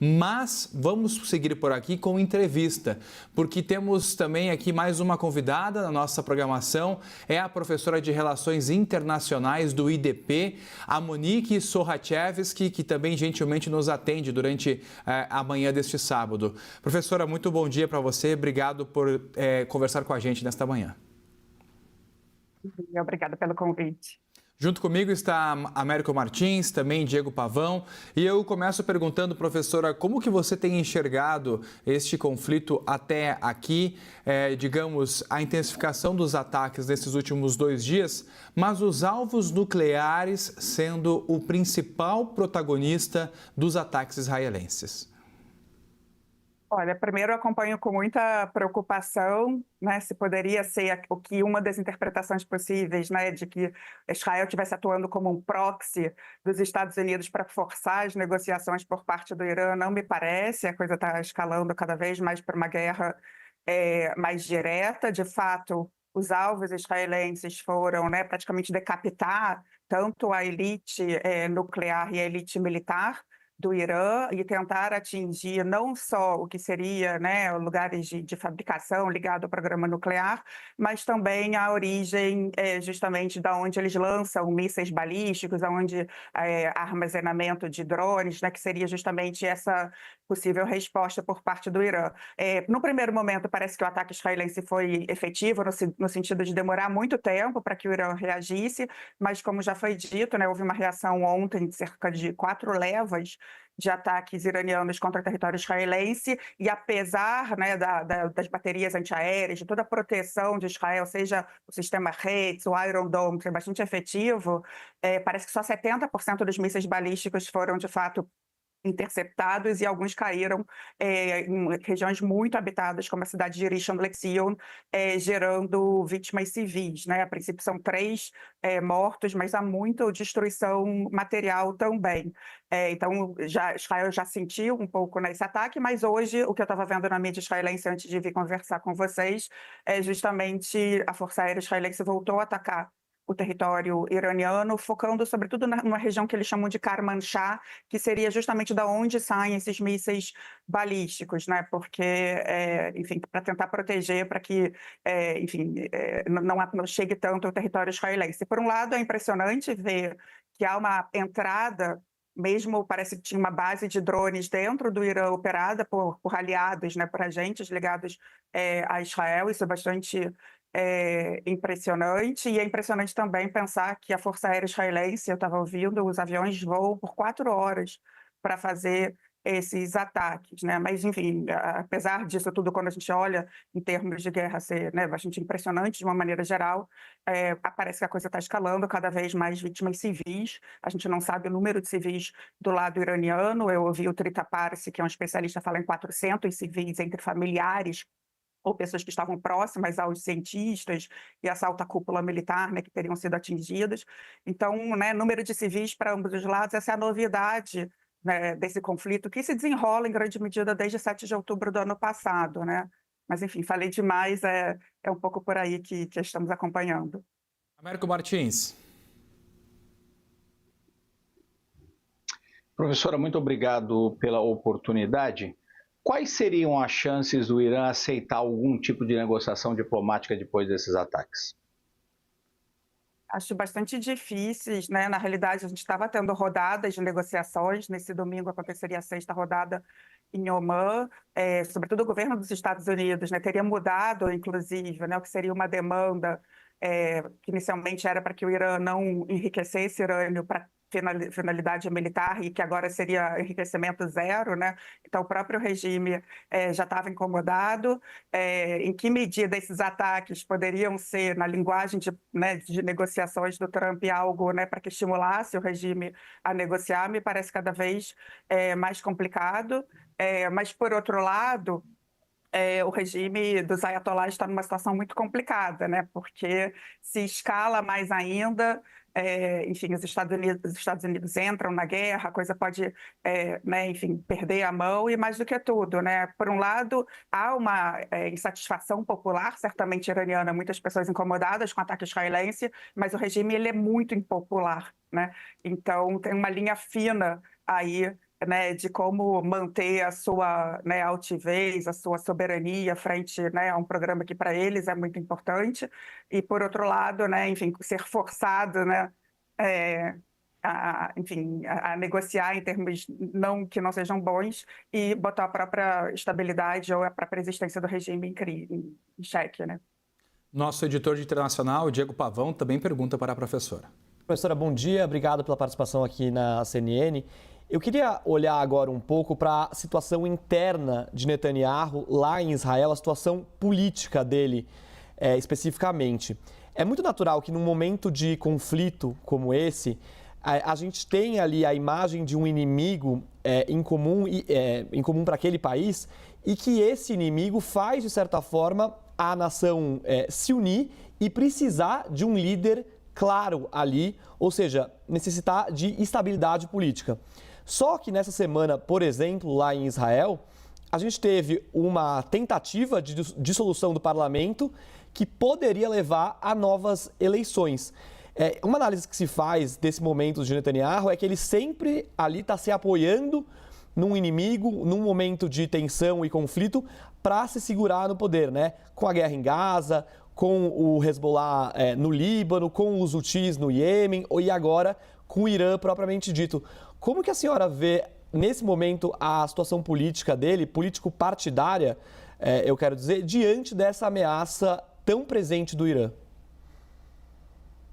Mas vamos seguir por aqui com entrevista, porque temos também aqui mais uma convidada na nossa programação, é a professora de Relações Internacionais do IDP, a Monique Sochachevski, que também gentilmente nos atende durante a manhã deste sábado. Professora, muito bom dia para você, obrigado por conversar com a gente nesta manhã. Obrigada pelo convite. Junto comigo está Américo Martins, também Diego Pavão, e eu começo perguntando, professora, como que você tem enxergado este conflito até aqui, digamos, a intensificação dos ataques nesses últimos 2 dias, mas os alvos nucleares sendo o principal protagonista dos ataques israelenses? Olha, primeiro eu acompanho com muita preocupação, né, se poderia ser o que uma das interpretações possíveis, né, de que Israel estivesse atuando como um proxy dos Estados Unidos para forçar as negociações por parte do Irã, não me parece, a coisa está escalando cada vez mais para uma guerra mais direta. De fato, os alvos israelenses foram, né, praticamente decapitar tanto a elite nuclear e a elite militar do Irã e tentar atingir não só o que seria, né, lugares de fabricação ligado ao programa nuclear, mas também a origem justamente da onde eles lançam mísseis balísticos, aonde armazenamento de drones, né, que seria justamente essa possível resposta por parte do Irã. No primeiro momento, parece que o ataque israelense foi efetivo, no sentido de demorar muito tempo para que o Irã reagisse, mas como já foi dito, né, houve uma reação ontem de cerca de 4 levas de ataques iranianos contra o território israelense, e apesar, né, das baterias antiaéreas, de toda a proteção de Israel, seja o sistema Hats, o Iron Dome, que é bastante efetivo, parece que só 70% dos mísseis balísticos foram, de fato, interceptados, e alguns caíram em regiões muito habitadas, como a cidade de Rishon LeZion, gerando vítimas civis, né? A princípio são 3 mortos, mas há muita destruição material também. Então, Israel já sentiu um pouco nesse ataque, mas hoje o que eu estava vendo na mídia israelense antes de vir conversar com vocês é justamente a Força Aérea Israelense voltou a atacar o território iraniano, focando sobretudo numa região que eles chamam de Kermanshah, que seria justamente da onde saem esses mísseis balísticos, né? Porque, enfim, para tentar proteger, para que, não chegue tanto ao território israelense. Por um lado, é impressionante ver que há uma entrada, mesmo parece que tinha uma base de drones dentro do Irã operada por aliados, né, por agentes ligados a Israel. Isso é bastante impressionante, e é impressionante também pensar que a Força Aérea Israelense, eu estava ouvindo, os aviões voam por 4 horas para fazer esses ataques, né? Mas, enfim, apesar disso tudo, quando a gente olha em termos de guerra ser, né, bastante impressionante de uma maneira geral, parece que a coisa está escalando, cada vez mais vítimas civis. A gente não sabe o número de civis do lado iraniano. Eu ouvi o Trita Parsi, que é um especialista, falar em 400 civis entre familiares ou pessoas que estavam próximas aos cientistas e essa alta cúpula militar, né, que teriam sido atingidas. Então, né, número de civis para ambos os lados, essa é a novidade, né, desse conflito, que se desenrola em grande medida desde 7 de outubro do ano passado, né? Mas, enfim, falei demais, é um pouco por aí que estamos acompanhando. Américo Martins. Professora, muito obrigado pela oportunidade. Quais seriam as chances do Irã aceitar algum tipo de negociação diplomática depois desses ataques? Acho bastante difíceis, né? Na realidade, a gente estava tendo rodadas de negociações. Nesse domingo aconteceria a 6ª rodada em Omã. Sobretudo o governo dos Estados Unidos, né, teria mudado, inclusive, né, o que seria uma demanda que inicialmente era para que o Irã não enriquecesse urânio para finalidade militar, e que agora seria enriquecimento zero, né? Então o próprio regime já estava incomodado. Em que medida esses ataques poderiam ser, na linguagem de negociações do Trump, algo, né, para que estimulasse o regime a negociar, me parece cada vez mais complicado. Mas, por outro lado, o regime dos ayatollahs está numa situação muito complicada, né? Porque se escala mais ainda, enfim, os Estados Unidos entram na guerra, a coisa pode, né, enfim, perder a mão, e mais do que tudo, né? Por um lado, há uma insatisfação popular, certamente iraniana, muitas pessoas incomodadas com o ataque israelense, mas o regime ele é muito impopular, né? Então tem uma linha fina aí né, de como manter a sua, né, altivez, a sua soberania frente, né, a um programa que para eles é muito importante, e por outro lado, né, enfim, ser forçado, né, a negociar em termos que não sejam bons e botar a própria estabilidade ou a própria existência do regime em xeque, né? Nosso editor de internacional, Diego Pavão, também pergunta para a professora. Professora, bom dia. Obrigado pela participação aqui na CNN. Eu queria olhar agora um pouco para a situação interna de Netanyahu lá em Israel, a situação política dele especificamente. É muito natural que num momento de conflito como esse, a gente tenha ali a imagem de um inimigo em comum para aquele país e que esse inimigo faz, de certa forma, a nação se unir e precisar de um líder claro ali, ou seja, necessitar de estabilidade política. Só que nessa semana, por exemplo, lá em Israel, a gente teve uma tentativa de dissolução do parlamento que poderia levar a novas eleições. Uma análise que se faz desse momento de Netanyahu é que ele sempre ali está se apoiando num inimigo, num momento de tensão e conflito, para se segurar no poder, né? Com a guerra em Gaza, com o Hezbollah no Líbano, com os Houthis no Iêmen e agora com o Irã propriamente dito. Como que a senhora vê, nesse momento, a situação política dele, político-partidária, eu quero dizer, diante dessa ameaça tão presente do Irã?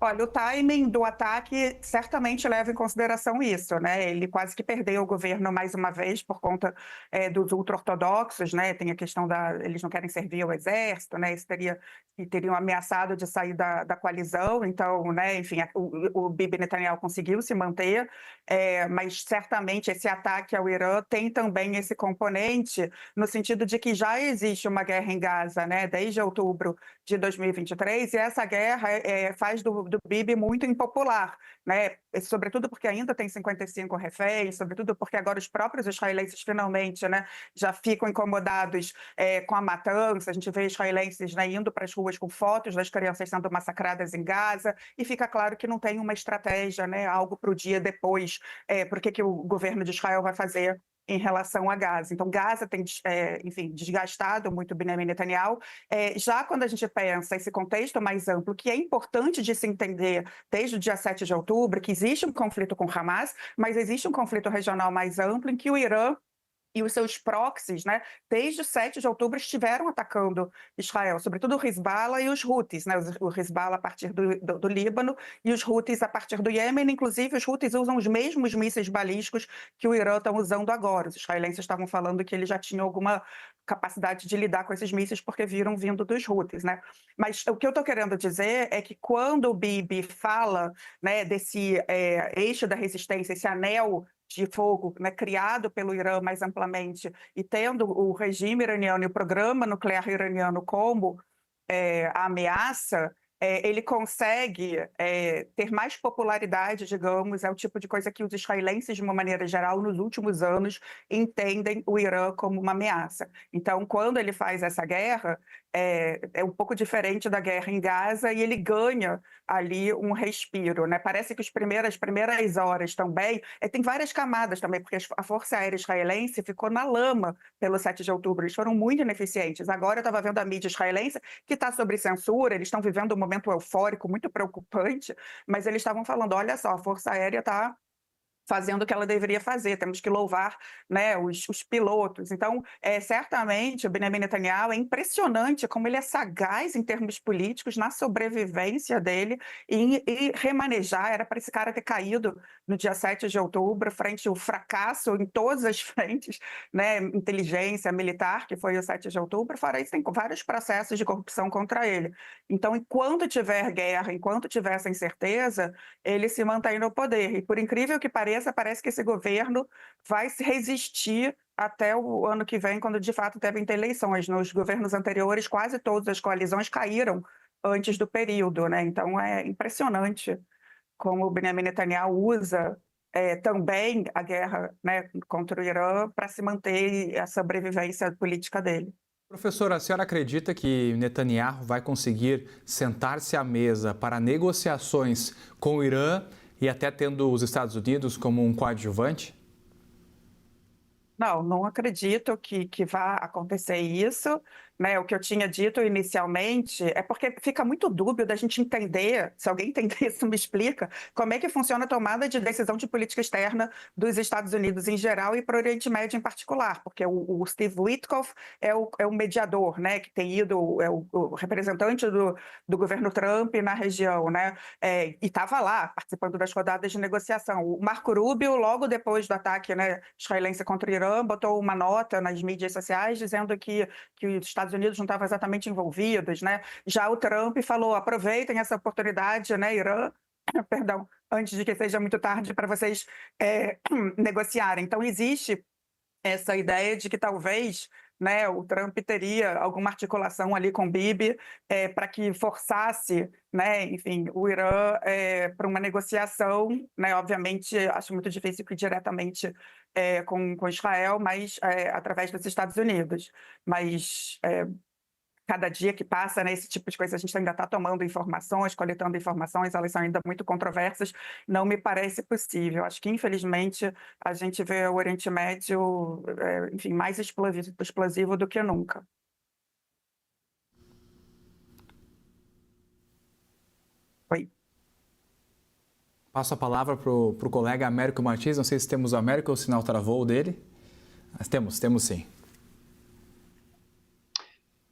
Olha, o timing do ataque certamente leva em consideração isso, né? Ele quase que perdeu o governo mais uma vez por conta dos ultra-ortodoxos, né? Tem a questão eles não querem servir ao exército, né? Teriam ameaçado de sair da coalizão, então, né? Enfim, o Bibi Netanyahu conseguiu se manter, mas certamente esse ataque ao Irã tem também esse componente no sentido de que já existe uma guerra em Gaza, né? Desde outubro de 2023, e essa guerra faz do Bibi muito impopular, né? Sobretudo porque ainda tem 55 reféns, sobretudo porque agora os próprios israelenses finalmente, né, já ficam incomodados com a matança. A gente vê israelenses, né, indo para as ruas com fotos das crianças sendo massacradas em Gaza, e fica claro que não tem uma estratégia, né, algo para o dia depois, porque que o governo de Israel vai fazer em relação a Gaza. Então, Gaza tem, enfim, desgastado muito o Benjamin Netanyahu. Já quando a gente pensa esse contexto mais amplo, que é importante de se entender desde o dia 7 de outubro, que existe um conflito com Hamas, mas existe um conflito regional mais amplo em que o Irã e os seus proxies, né, desde o 7 de outubro, estiveram atacando Israel, sobretudo o Hezbollah e os Houthis, né, o Hezbollah a partir do Líbano e os Houthis a partir do Iêmen. Inclusive, os Houthis usam os mesmos mísseis balísticos que o Irã está usando agora. Os israelenses estavam falando que eles já tinham alguma capacidade de lidar com esses mísseis porque viram vindo dos Houthis, né? Mas o que eu estou querendo dizer é que quando o Bibi fala, né, desse eixo da resistência, esse anel de fogo, né, criado pelo Irã mais amplamente, e tendo o regime iraniano e o programa nuclear iraniano como a ameaça, ele consegue ter mais popularidade, digamos, é o tipo de coisa que os israelenses, de uma maneira geral, nos últimos anos, entendem o Irã como uma ameaça. Então, quando ele faz essa guerra, é um pouco diferente da guerra em Gaza, e ele ganha ali um respiro, né? Parece que as primeiras horas também, tem várias camadas também, porque a Força Aérea Israelense ficou na lama pelo 7 de outubro, eles foram muito ineficientes. Agora eu estava vendo a mídia israelense, que está sob censura, eles estão vivendo um momento eufórico muito preocupante, mas eles estavam falando, olha só, a Força Aérea está fazendo o que ela deveria fazer, temos que louvar, né, os pilotos. Então, certamente, o Benjamin Netanyahu é impressionante como ele é sagaz em termos políticos, na sobrevivência dele, e remanejar. Era para esse cara ter caído no dia 7 de outubro, frente ao fracasso em todas as frentes, né, inteligência militar, que foi o 7 de outubro, fora isso tem vários processos de corrupção contra ele. Então, enquanto tiver guerra, enquanto tiver essa incerteza, ele se mantém no poder. E, por incrível que pareça, parece que esse governo vai se resistir até o ano que vem, quando de fato devem ter eleições. Nos governos anteriores, quase todas as coalizões caíram antes do período, né? Então é impressionante como o Benjamin Netanyahu usa também a guerra, né, contra o Irã para se manter a sobrevivência política dele. Professora, a senhora acredita que Netanyahu vai conseguir sentar-se à mesa para negociações com o Irã e até tendo os Estados Unidos como um coadjuvante? Não acredito que vá acontecer isso, né? O que eu tinha dito inicialmente é porque fica muito dúbio da gente entender, se alguém entender isso, me explica, como é que funciona a tomada de decisão de política externa dos Estados Unidos em geral e para o Oriente Médio em particular, porque o Steve Witkoff é o mediador, né? Que tem ido, é o representante do governo Trump na região, né? E estava lá, participando das rodadas de negociação. O Marco Rubio, logo depois do ataque, né, israelense contra o Irã, botou uma nota nas mídias sociais dizendo que os Estados Unidos não estavam exatamente envolvidos, né? Já o Trump falou, aproveitem essa oportunidade, né, Irã, perdão, antes de que seja muito tarde para vocês negociarem. Então, existe essa ideia de que talvez, né, o Trump teria alguma articulação ali com o Bibi para que forçasse, né, enfim, o Irã para uma negociação, né, obviamente acho muito difícil que diretamente com Israel, mas através dos Estados Unidos. Mas cada dia que passa, né, esse tipo de coisa, a gente ainda está tomando informações, coletando informações, elas são ainda muito controversas, não me parece possível. Acho que, infelizmente, a gente vê o Oriente Médio, enfim, mais explosivo do que nunca. Oi. Passo a palavra para o colega Américo Martins. Não sei se temos o Américo ou o sinal travou dele. Mas temos sim.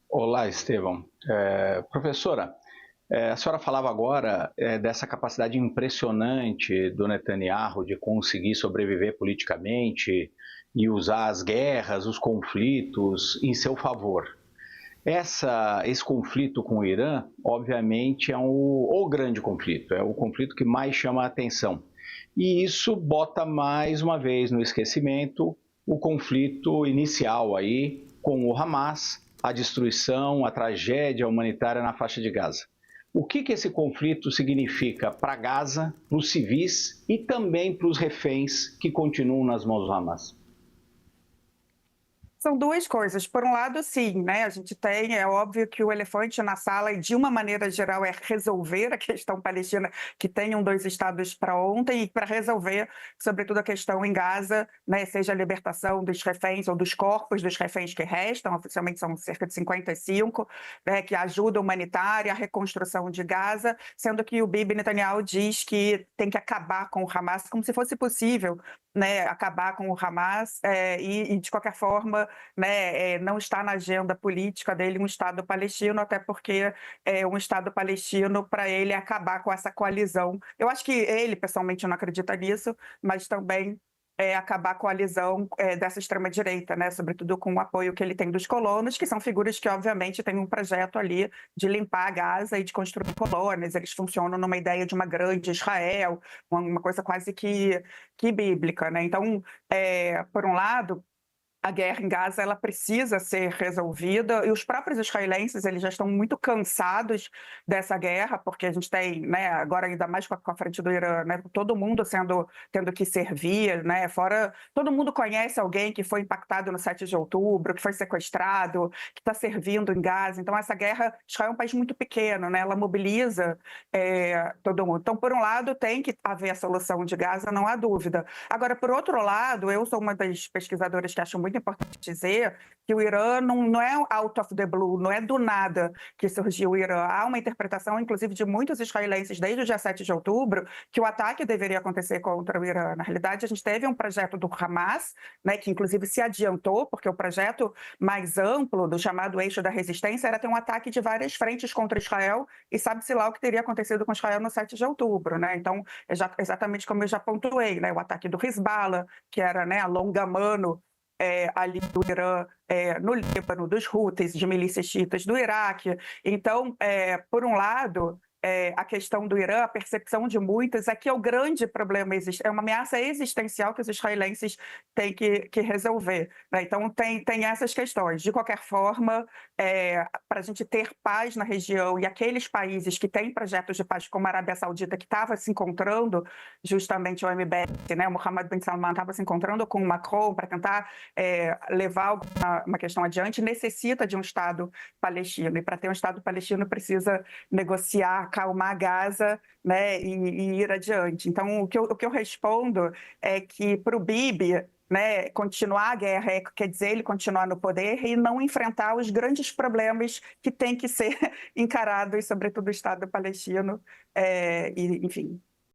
Olá, Estevão. Professora, a senhora falava agora dessa capacidade impressionante do Netanyahu de conseguir sobreviver politicamente e usar as guerras, os conflitos em seu favor. Esse conflito com o Irã, obviamente, é o grande conflito, é o conflito que mais chama a atenção. E isso bota mais uma vez no esquecimento o conflito inicial aí com o Hamas, a destruição, a tragédia humanitária na faixa de Gaza. O que esse conflito significa para Gaza, para os civis e também para os reféns que continuam nas mãos do Hamas? São duas coisas. Por um lado, sim, né? A gente tem, é óbvio que o elefante na sala, e de uma maneira geral, é resolver a questão palestina, que tenham dois estados para ontem, e para resolver, sobretudo, a questão em Gaza, né? Seja a libertação dos reféns ou dos corpos dos reféns que restam, oficialmente são cerca de 55, né? Que a ajuda humanitária, a reconstrução de Gaza, sendo que o Bibi Netanyahu diz que tem que acabar com o Hamas, como se fosse possível, né, acabar com o Hamas e, de qualquer forma, né, não está na agenda política dele um Estado palestino, até porque um Estado palestino, para ele, é acabar com essa coalizão. Eu acho que ele, pessoalmente, não acredita nisso, mas também acabar com a coalizão dessa extrema-direita, né, sobretudo com o apoio que ele tem dos colonos, que são figuras que, obviamente, têm um projeto ali de limpar a Gaza e de construir colônias. Eles funcionam numa ideia de uma grande Israel, uma coisa quase que bíblica, né? Então, por um lado, a guerra em Gaza ela precisa ser resolvida e os próprios israelenses eles já estão muito cansados dessa guerra, porque a gente tem, né, agora ainda mais com a frente do Irã, né, todo mundo tendo que servir, né, fora todo mundo conhece alguém que foi impactado no 7 de outubro, que foi sequestrado, que está servindo em Gaza. Então essa guerra, Israel é um país muito pequeno, né, ela mobiliza todo mundo. Então, por um lado, tem que haver a solução de Gaza, não há dúvida. Agora, por outro lado, eu sou uma das pesquisadoras que acho muito importante dizer que o Irã não é out of the blue, não é do nada que surgiu o Irã. Há uma interpretação, inclusive, de muitos israelenses desde o dia 7 de outubro, que o ataque deveria acontecer contra o Irã. Na realidade, a gente teve um projeto do Hamas, né, que inclusive se adiantou, porque o projeto mais amplo do chamado Eixo da Resistência era ter um ataque de várias frentes contra Israel, e sabe-se lá o que teria acontecido com Israel no 7 de outubro. Né? Então, exatamente como eu já pontuei, né, o ataque do Hezbollah, que era, né, a longa mano ali do Irã, no Líbano, dos Houthis, de milícias xiitas do Iraque. Então, por um lado, a questão do Irã, a percepção de muitos é que o grande problema é uma ameaça existencial que os israelenses têm que resolver. Né? Então, tem essas questões. De qualquer forma, para a gente ter paz na região e aqueles países que têm projetos de paz, como a Arábia Saudita, que estava se encontrando, justamente o MBS, né? O Mohammed bin Salman estava se encontrando com o Macron para tentar levar uma questão adiante, necessita de um Estado palestino. E para ter um Estado palestino precisa negociar, acalmar Gaza, né, e ir adiante. Então, o que eu respondo é que, para o Bibi, né, continuar a guerra, quer dizer, ele continuar no poder e não enfrentar os grandes problemas que têm que ser encarados, sobretudo o Estado palestino, e, enfim,